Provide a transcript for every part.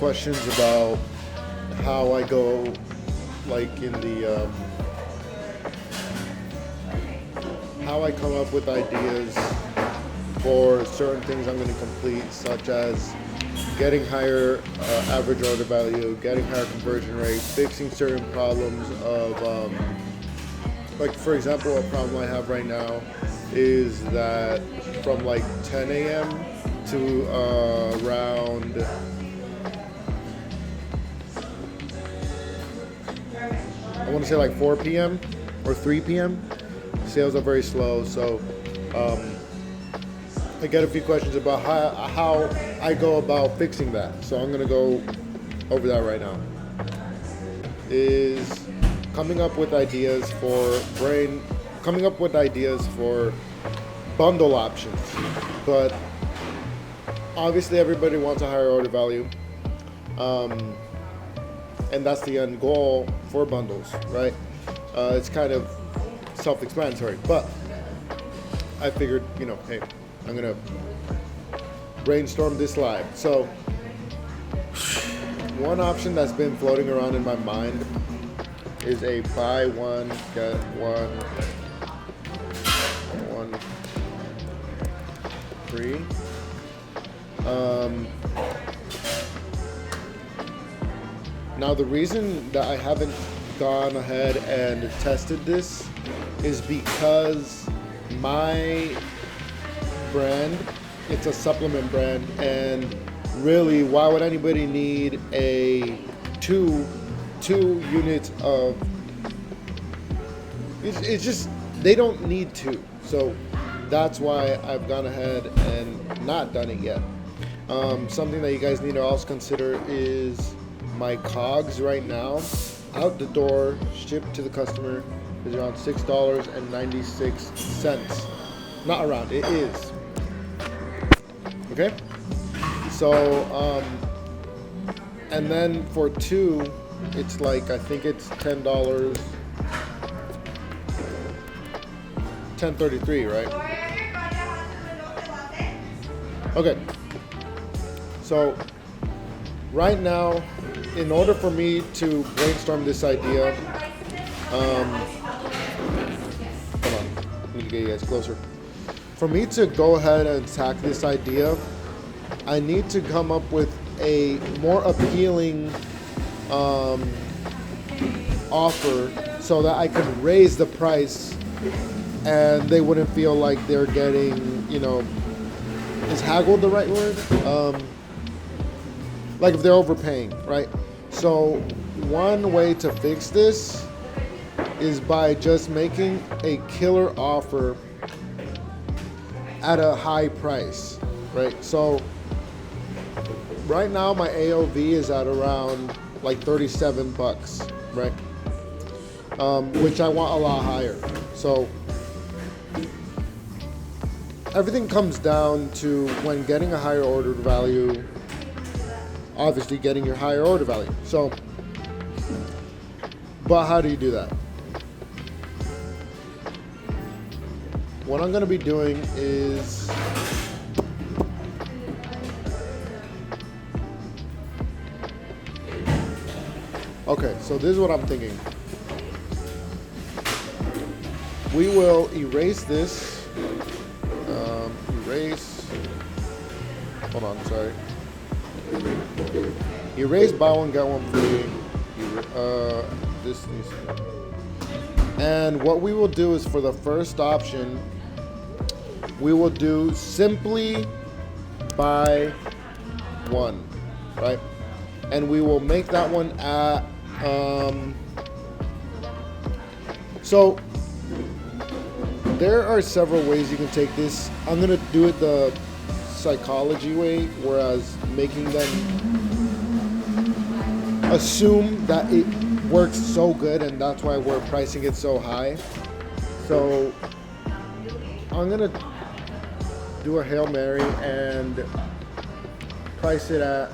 questions about how I go, like in the how I come up with ideas for certain things I'm going to complete, such as getting higher average order value, getting higher conversion rate, fixing certain problems of, like for example, a problem I have right now is that from like 10 a.m. to around I want to say like 4 p.m. or 3 p.m. sales are very slow, so I get a few questions about how I go about fixing that. So I'm gonna go over that right now. Is coming up with ideas for bundle options, but obviously everybody wants a higher order value, and that's the end goal for bundles, right? It's kind of self-explanatory, but I figured, hey, I'm gonna brainstorm this live. So one option that's been floating around in my mind is a buy one get one free. Now the reason that I haven't gone ahead and tested this is because my brand, it's a supplement brand, and really, why would anybody need a two units of, it's just, they don't need two. So that's why I've gone ahead and not done it yet. Something that you guys need to also consider is my COGS right now, out the door, shipped to the customer, is around $6.96. Not around, it is. Okay? So, and then for two, it's like, I think it's $10, $10.33, right? Okay. So, right now, in order for me to brainstorm this idea, hold on, let me get you guys closer. For me to go ahead and attack this idea, I need to come up with a more appealing offer so that I can raise the price and they wouldn't feel like they're getting, is haggled the right word? Like if they're overpaying, right? So one way to fix this is by just making a killer offer at a high price, right? So right now my AOV is at around like $37, right? Which I want a lot higher. So everything comes down to, when getting a higher order value, obviously getting your higher order value. So, but how do you do that? What I'm going to be doing is okay, so this is what I'm thinking. We will erase this. Hold on, sorry. Erase buy one get one free. This needs to. And what we will do is, for the first option, we will do simply buy one, right? And we will make that one at so there are several ways you can take this. I'm gonna do it the psychology way, whereas making them assume that it works so good, and that's why we're pricing it so high. So I'm gonna do a Hail Mary and price it at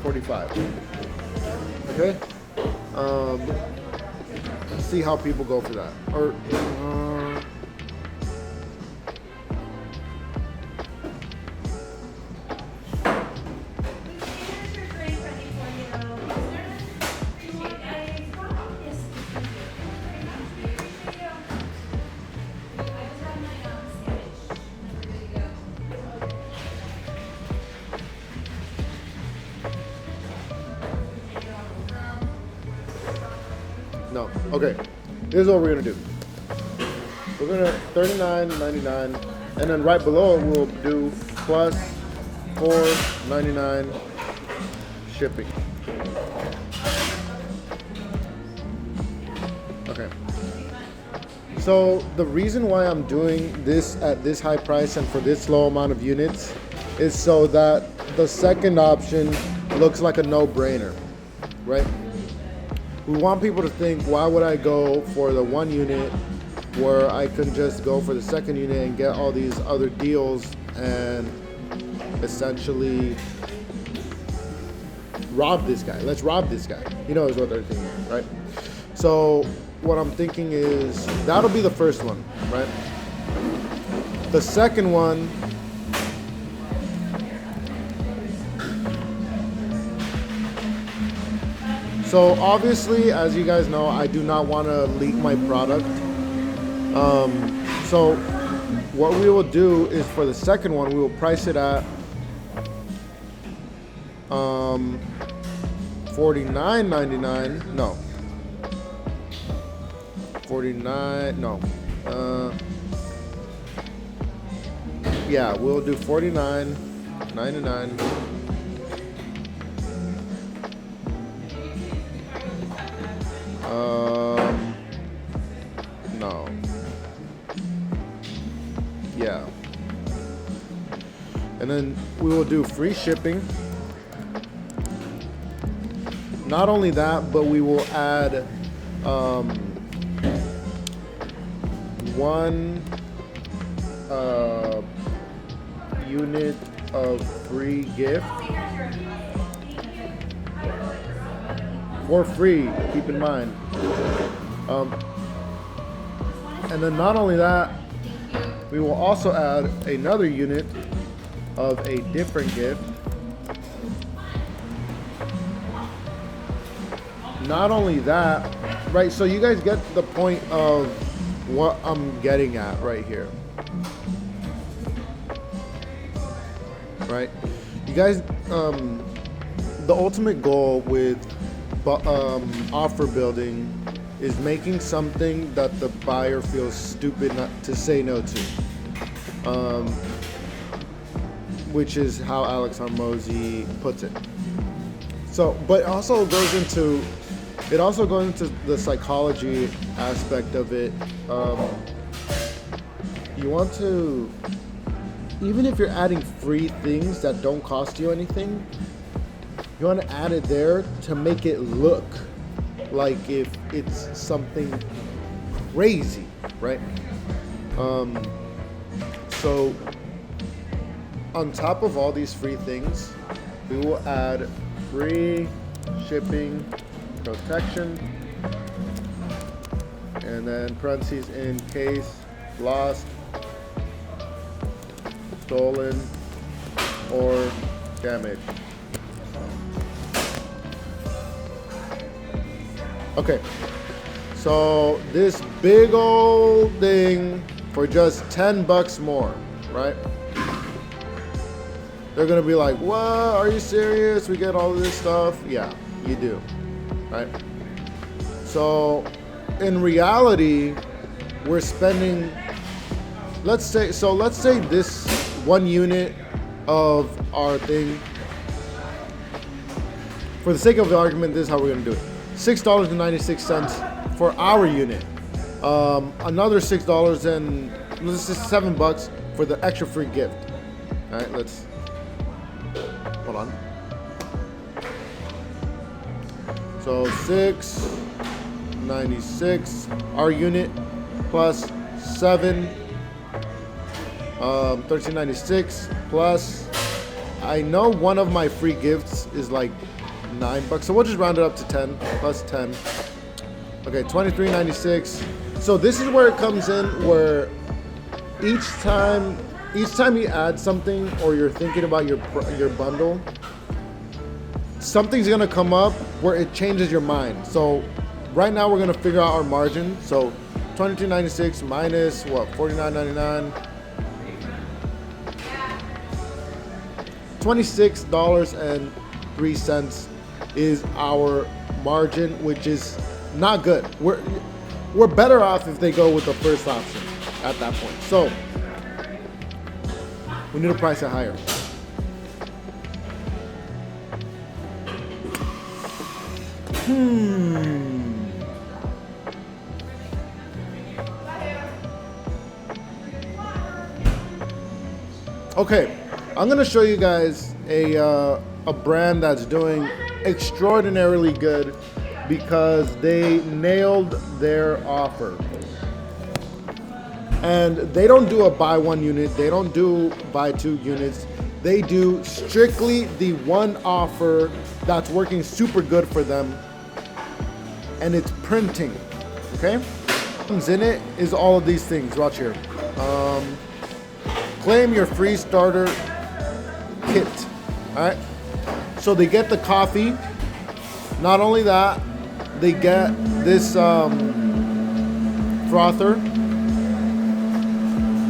45. Okay? See how people go for that. Or No. Okay. Here's what we're gonna do. We're gonna $39.99, and then right below it we'll do plus $4.99 shipping. Okay. So the reason why I'm doing this at this high price and for this low amount of units is so that the second option looks like a no-brainer, right? We want people to think, why would I go for the one unit where I can just go for the second unit and get all these other deals and essentially rob this guy. Let's rob this guy. You know is what they're thinking, right? So what I'm thinking is that'll be the first one, right? The second one, so obviously, as you guys know, I do not want to leak my product. So what we will do is for the second one, we will price it at $49.99. No. 49. No. Yeah, we'll do $49.99. No. Yeah. And then we will do free shipping. Not only that, but we will add one unit of free gift for free, keep in mind. And then not only that, we will also add another unit of a different gift. Not only that, right, so you guys get the point of what I'm getting at right here. Right? You guys, the ultimate goal with offer building is making something that the buyer feels stupid not to say no to. Which is how Alex Hormozi puts it. So, but it also goes into the psychology aspect of it. You want to, even if you're adding free things that don't cost you anything, you want to add it there to make it look like if it's something crazy, right? So on top of all these free things, we will add free shipping protection, and then parentheses in case lost, stolen, or damaged. Okay, so this big old thing for just $10 more, right? They're gonna be like, what, are you serious? We get all this stuff? Yeah, you do, right? So in reality, we're spending, let's say this one unit of our thing, for the sake of the argument, this is how we're gonna do it. $6.96 for our unit. Another $6 and this is $7 for the extra free gift. All right, let's hold on. So $6.96 our unit plus $7, $13.96 plus. I know one of my free gifts is like $9, so we'll just round it up to 10 plus 10. Okay, $23.96. So this is where it comes in, where each time you add something or you're thinking about your bundle, something's gonna come up where it changes your mind. So right now we're gonna figure out our margin. So $22.96 minus what? $49.99. $26.03 is our margin, which is not good. We're better off if they go with the first option at that point. So we need to price it higher. Okay, I'm gonna show you guys a brand that's doing extraordinarily good because they nailed their offer. And they don't do a buy one unit, they don't do buy two units. They do strictly the one offer that's working super good for them, and it's printing. Okay, what comes in it is all of these things. Watch here. Claim your free starter kit. All right, so they get the coffee. Not only that, they get this frother.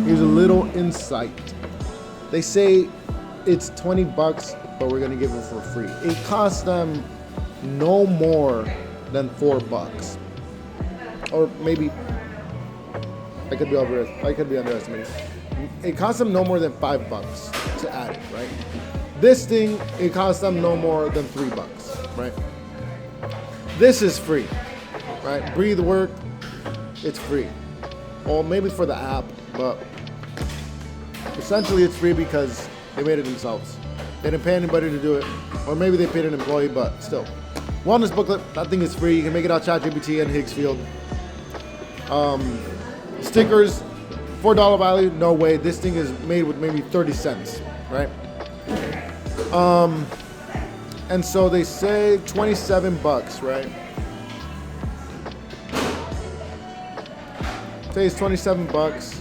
Here's a little insight. They say it's 20 bucks, but we're gonna give it for free. It costs them no more than 4 bucks, or maybe I could be underestimating. It costs them no more than 5 bucks to add it, right? This thing, it costs them no more than 3 bucks, right? This is free, right? Breathe Work, it's free. Or maybe for the app, but essentially it's free because they made it themselves. They didn't pay anybody to do it, or maybe they paid an employee, but still. Wellness booklet, that thing is free. You can make it out ChatGPT and Higgsfield. Stickers, $4 value, no way. This thing is made with maybe 30 cents, right? And so they say 27 bucks, right? Say it's 27 bucks.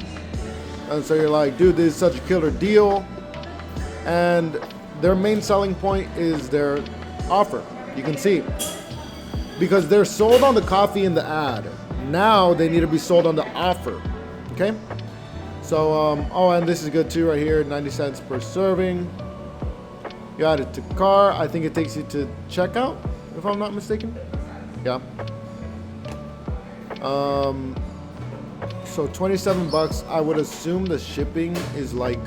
And so you're like, dude, this is such a killer deal. And their main selling point is their offer. You can see, because they're sold on the coffee in the ad. Now they need to be sold on the offer. Okay. So, oh, and this is good too, right here, 90 cents per serving. You add it to cart. I think it takes you to checkout, if I'm not mistaken. Yeah. So 27 bucks. I would assume the shipping is like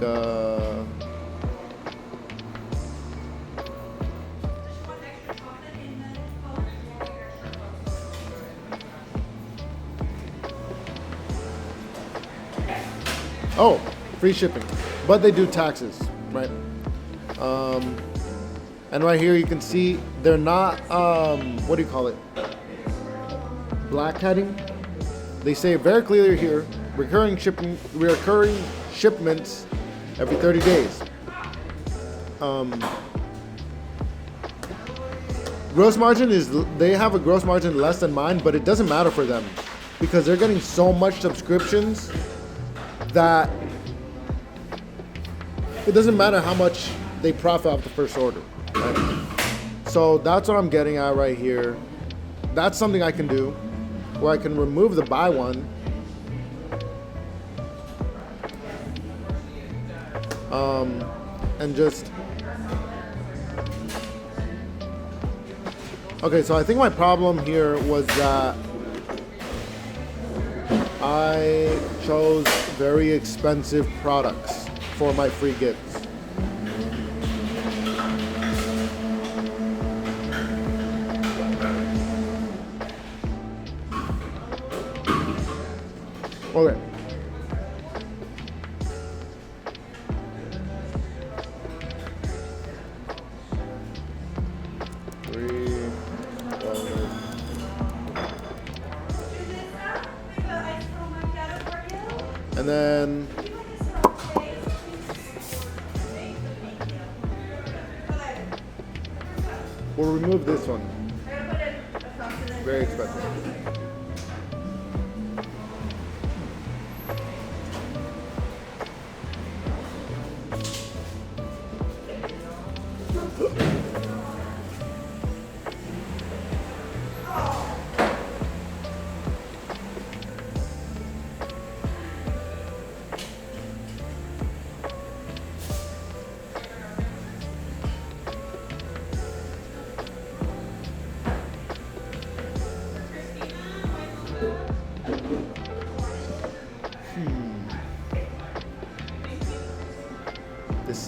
oh, free shipping, but they do taxes, right? And right here you can see they're not what do you call it? Black heading. They say very clearly here, recurring shipments every 30 days. Gross margin is, they have a gross margin less than mine, but it doesn't matter for them because they're getting so much subscriptions that it doesn't matter how much they profit off the first order, right? So that's what I'm getting at right here. That's something I can do, where I can remove the buy one, and just, okay, so I think my problem here was that I chose very expensive products for my free gifts. Okay. And then we'll remove this one. Very expensive.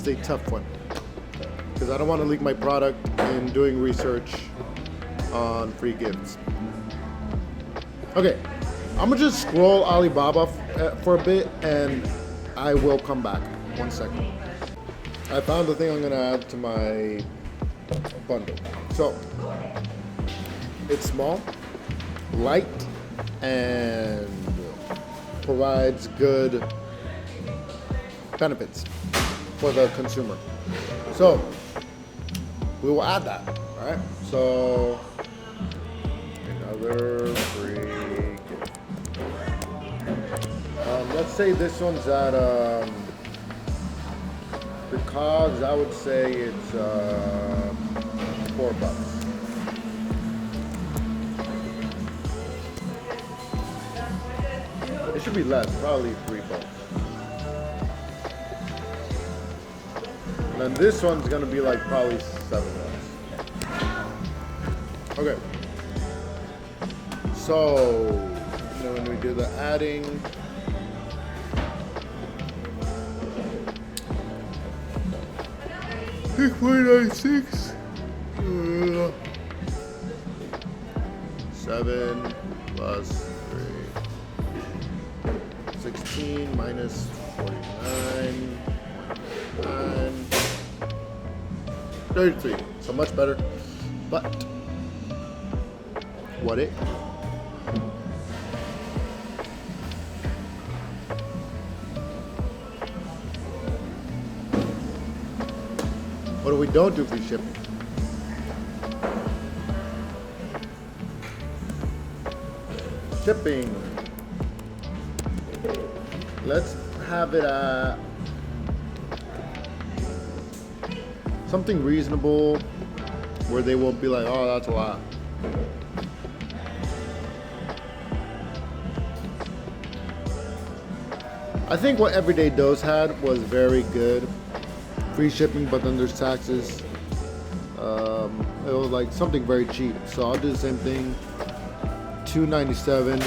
is a tough one because I don't want to leak my product in doing research on free gifts. Okay, I'm gonna just scroll Alibaba for a bit and I will come back. 1 second. I found the thing I'm gonna add to my bundle. So, it's small, light, and provides good benefits for the consumer. So, we will add that, all right? So, another free gift. Let's say this one's at, the cogs, I would say it's $4. It should be less, probably $3. And then this one's gonna be like probably $7. Okay. So, when we do the adding, $6.96. 7 plus 3. 16 minus 49. 9. 33. So much better. But what it? What if we don't do free shipping? Shipping. Let's have it at something reasonable where they won't be like, oh, that's a lot. I think what Everyday Dose had was very good. Free shipping, but then there's taxes. It was like something very cheap. So I'll do the same thing. $2.97.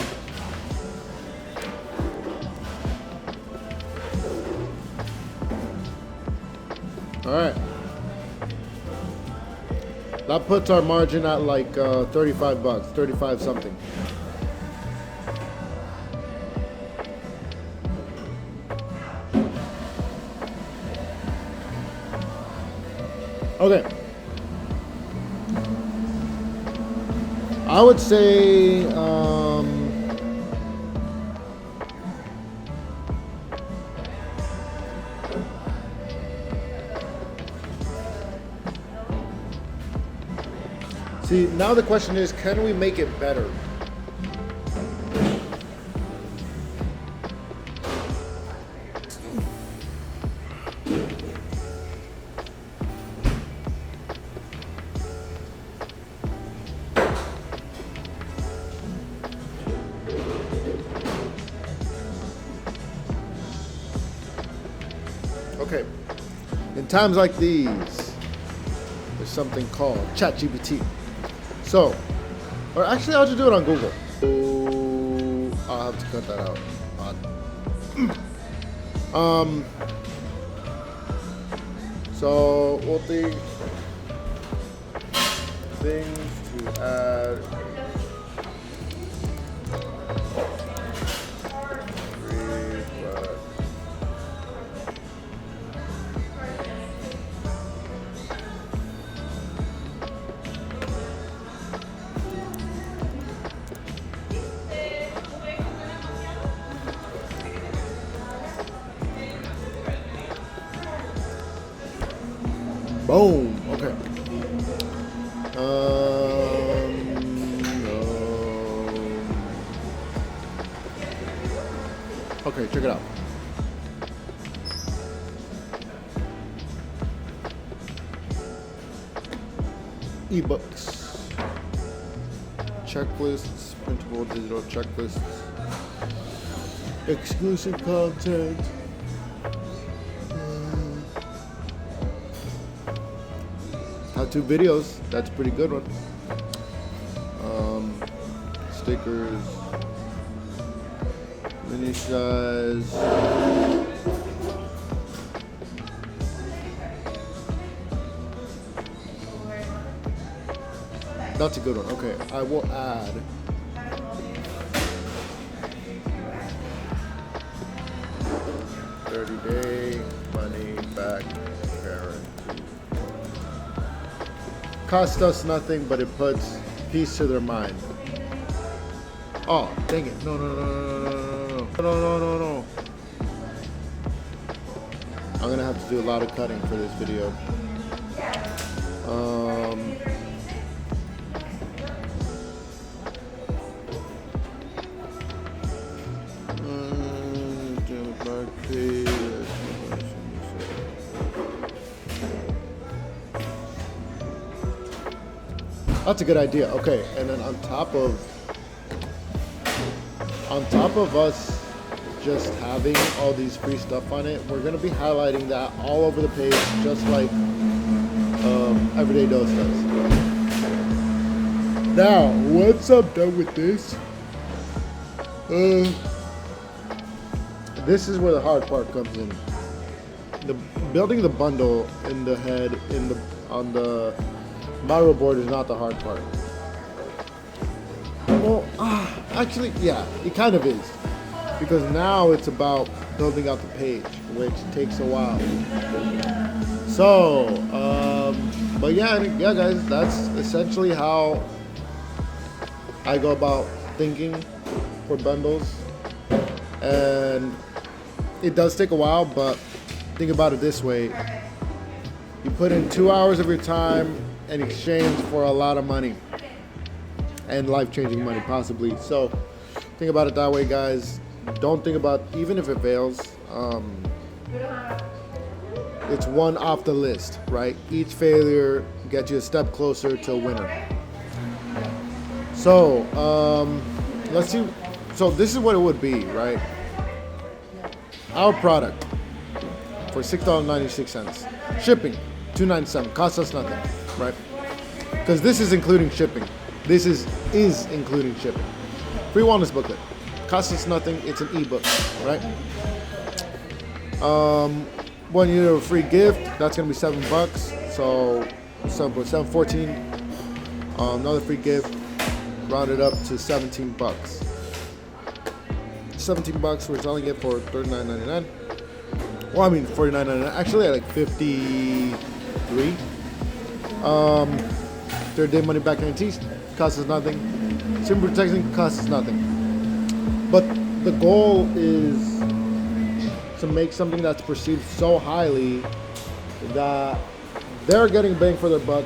All right. That puts our margin at like $35, 35 something. Okay. I would say see, now the question is, can we make it better? Okay, in times like these, there's something called ChatGPT. So, or actually I'll just do it on Google. Oh, I'll have to cut that out. So we'll think things to add. Boom. Okay. Okay, check it out. Ebooks, checklists, printable digital checklists, exclusive content. How-to videos, that's a pretty good one. Stickers, mini size, That's a good one. Okay, I will add. $30-day money back guarantee. Costs us nothing, but it puts peace to their mind. Oh, dang it. No. I'm gonna have to do a lot of cutting for this video. That's a good idea. Okay, and then on top of us just having all these free stuff on it, we're gonna be highlighting that all over the page, just like Everyday Dose does. Now, once I'm done with this, this is where the hard part comes in. The building the bundle in the head on the model board is not the hard part. Well, actually, yeah, it kind of is, because now it's about building out the page, which takes a while. So, but yeah, guys, that's essentially how I go about thinking for bundles, and it does take a while, but think about it this way: you put in 2 hours of your time in exchange for a lot of money, and life-changing money, possibly. So think about it that way, guys. Don't think about, even if it fails, it's one off the list, right? Each failure gets you a step closer to a winner. So let's see. So this is what it would be, right? Our product for $6.96. Shipping, $2.97. Costs us nothing, right? Because this is including shipping. This is including shipping. Free wellness booklet. Costs us nothing. It's an ebook, right? 1 year of free gift. That's gonna be $7. So 7.14. Another free gift. Rounded up to $17. $17. We're selling it for $39.99. Well, I mean $49.99. Actually, I like $53. 30-day money back guarantees. Costs us nothing. Simple protection costs us nothing. But the goal is to make something that's perceived so highly that they're getting a bang for their buck.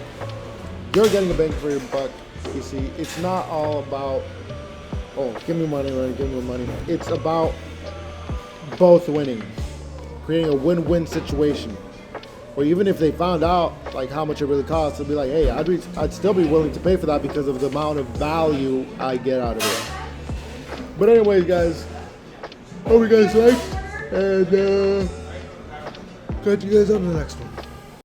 You're getting a bang for your buck. You see, it's not all about, oh, give me money, Ryan, give me money. It's about both winning, creating a win-win situation. Or even if they found out like how much it really costs, they'll be like, hey, I'd still be willing to pay for that because of the amount of value I get out of it. But anyways, guys, hope you guys liked, and catch you guys on the next one.